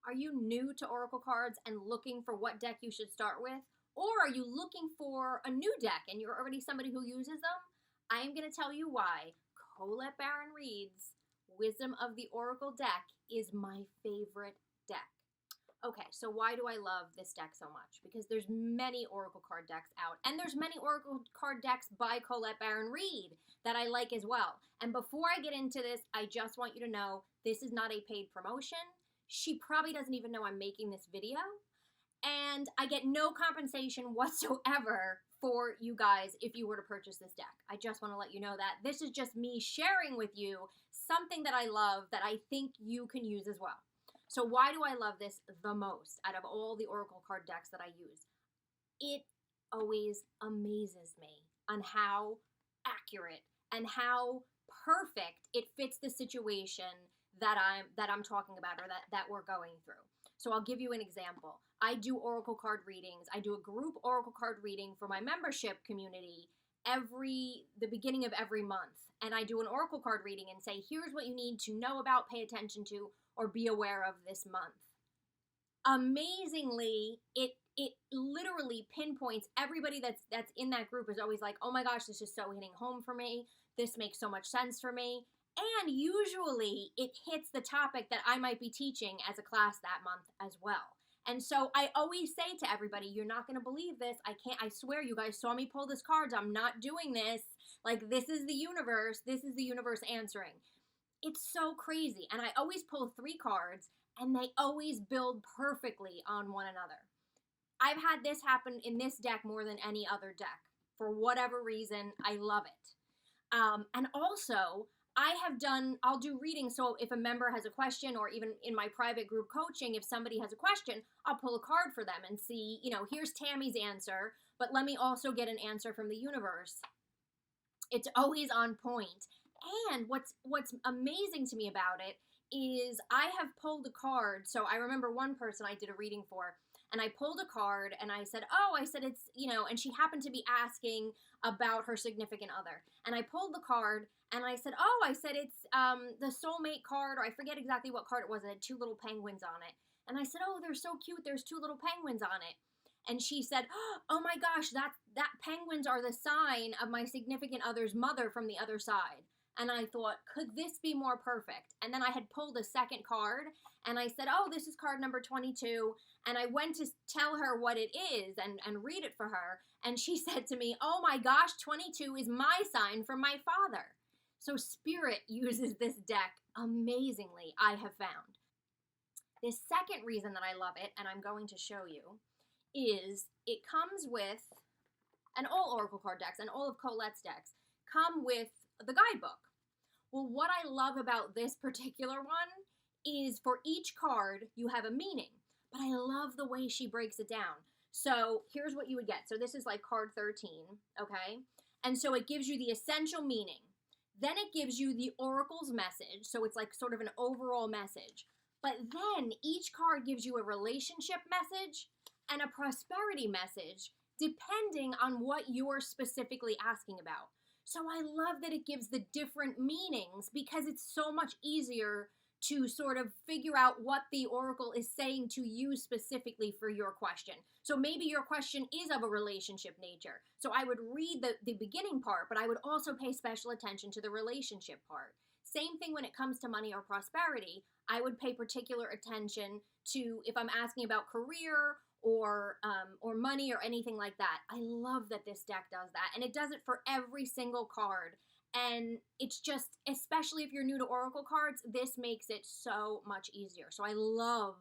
Are you new to Oracle cards and looking for what deck you should start with? Or are you looking for a new deck and you're already somebody who uses them? I am going to tell you why Colette Baron-Reid's Wisdom of the Oracle deck is my favorite deck. Okay, so why do I love this deck so much? Because there's many Oracle card decks out, and there's many Oracle card decks by Colette Baron-Reid that I like as well. And before I get into this, I just want you to know this is not a paid promotion. She probably doesn't even know I'm making this video, and I get no compensation whatsoever for you guys if you were to purchase this deck. I just want to let you know that this is just me sharing with you something that I love that I think you can use as well. So why do I love this the most out of all the Oracle card decks that I use? It always amazes me on how accurate and how perfect it fits the situation that I'm talking about, or that we're going through. So I'll give you an example. I do Oracle card readings. I do a group Oracle card reading for my membership community the beginning of every month. And I do an Oracle card reading and say, here's what you need to know about, pay attention to, or be aware of this month. Amazingly, it literally pinpoints everybody that's in that group is always like, oh my gosh, this is so hitting home for me. This makes so much sense for me. And usually it hits the topic that I might be teaching as a class that month as well. And so I always say to everybody, you're not going to believe this. I swear you guys saw me pull this cards. I'm not doing this. Like, this is the universe. This is the universe answering. It's so crazy. And I always pull 3 cards, and they always build perfectly on one another. I've had this happen in this deck more than any other deck. For whatever reason, I love it. And also, I'll do readings, so if a member has a question, or even in my private group coaching, if somebody has a question, I'll pull a card for them and see, here's Tammy's answer, but let me also get an answer from the universe. It's always on point. And what's amazing to me about it is I have pulled a card. So I remember one person I did a reading for, and I pulled a card and I said, it's, and she happened to be asking about her significant other. And I pulled the card and I said, it's the soulmate card, or I forget exactly what card it was. It had 2 little penguins on it. And I said, oh, they're so cute. There's 2 little penguins on it. And she said, oh my gosh, that penguins are the sign of my significant other's mother from the other side. And I thought, could this be more perfect? And then I had pulled a second card, and I said, oh, this is card number 22. And I went to tell her what it is and read it for her. And she said to me, oh my gosh, 22 is my sign from my father. So Spirit uses this deck amazingly, I have found. The second reason that I love it, and I'm going to show you, is it comes with, and all Oracle card decks and all of Colette's decks come with the guidebook. Well, what I love about this particular one is for each card you have a meaning, but I love the way she breaks it down. So here's what you would get. So this is like card 13, okay? And so it gives you the essential meaning. Then it gives you the oracle's message, so it's like sort of an overall message. But then each card gives you a relationship message and a prosperity message, depending on what you're specifically asking about. So I love that it gives the different meanings, because it's so much easier to sort of figure out what the oracle is saying to you specifically for your question. So maybe your question is of a relationship nature. So I would read the beginning part, but I would also pay special attention to the relationship part. Same thing when it comes to money or prosperity. I would pay particular attention to if I'm asking about career or money or anything like that. I love that this deck does that, and it does it for every single card. And it's just, especially if you're new to Oracle cards, this makes it so much easier. So I love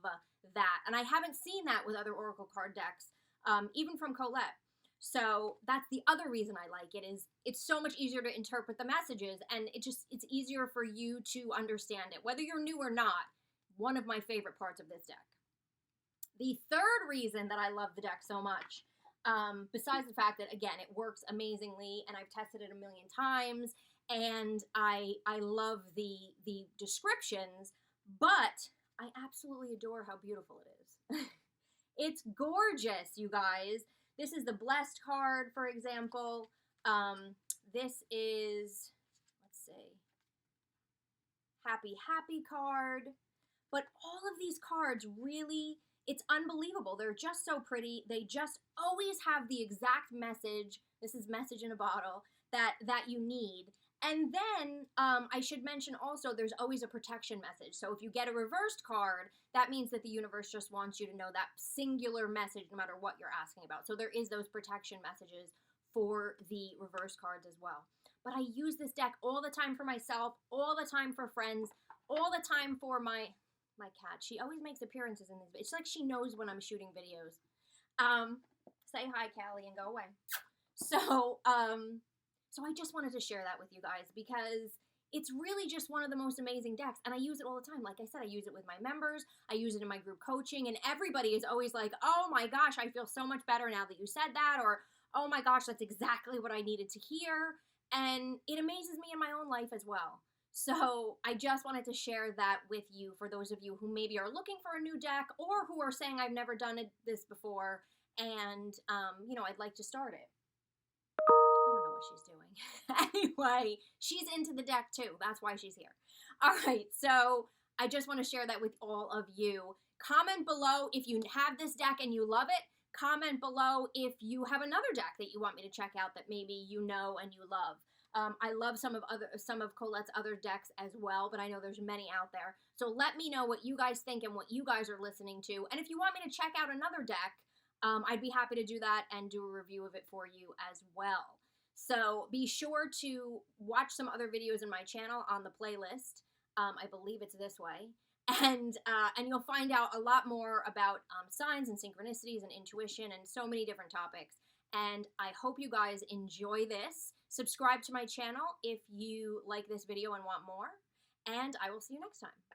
that, and I haven't seen that with other Oracle card decks, even from Colette. So that's the other reason I like it, is it's so much easier to interpret the messages, and it's easier for you to understand it, whether you're new or not. One of my favorite parts of this deck. The third reason that I love the deck so much, besides the fact that, again, it works amazingly, and I've tested it a million times, and I love the descriptions, but I absolutely adore how beautiful it is. It's gorgeous, you guys. This is the Blessed card, for example. This is, let's see, Happy card. But all of these cards really, it's unbelievable. They're just so pretty. They just always have the exact message. This is message in a bottle that you need. And then I should mention also there's always a protection message. So if you get a reversed card, that means that the universe just wants you to know that singular message no matter what you're asking about. So there is those protection messages for the reverse cards as well. But I use this deck all the time for myself, all the time for friends, all the time for my cat. She always makes appearances in this. It's like she knows when I'm shooting videos. Say hi, Callie, and go away. So I just wanted to share that with you guys because it's really just one of the most amazing decks, and I use it all the time. Like I said, I use it with my members, I use it in my group coaching, and everybody is always like, oh my gosh, I feel so much better now that you said that, or oh my gosh, that's exactly what I needed to hear, and it amazes me in my own life as well. So I just wanted to share that with you for those of you who maybe are looking for a new deck or who are saying I've never done this before, and you know, I'd like to start it. I don't know what she's doing. Anyway, she's into the deck too. That's why she's here. All right, so I just want to share that with all of you. Comment below if you have this deck and you love it. Comment below if you have another deck that you want me to check out that maybe you know and you love. I love some of Colette's other decks as well, but I know there's many out there. So let me know what you guys think and what you guys are listening to. And if you want me to check out another deck, I'd be happy to do that and do a review of it for you as well. So be sure to watch some other videos in my channel on the playlist. I believe it's this way. And you'll find out a lot more about signs and synchronicities and intuition and so many different topics. And I hope you guys enjoy this. Subscribe to my channel if you like this video and want more. And I will see you next time.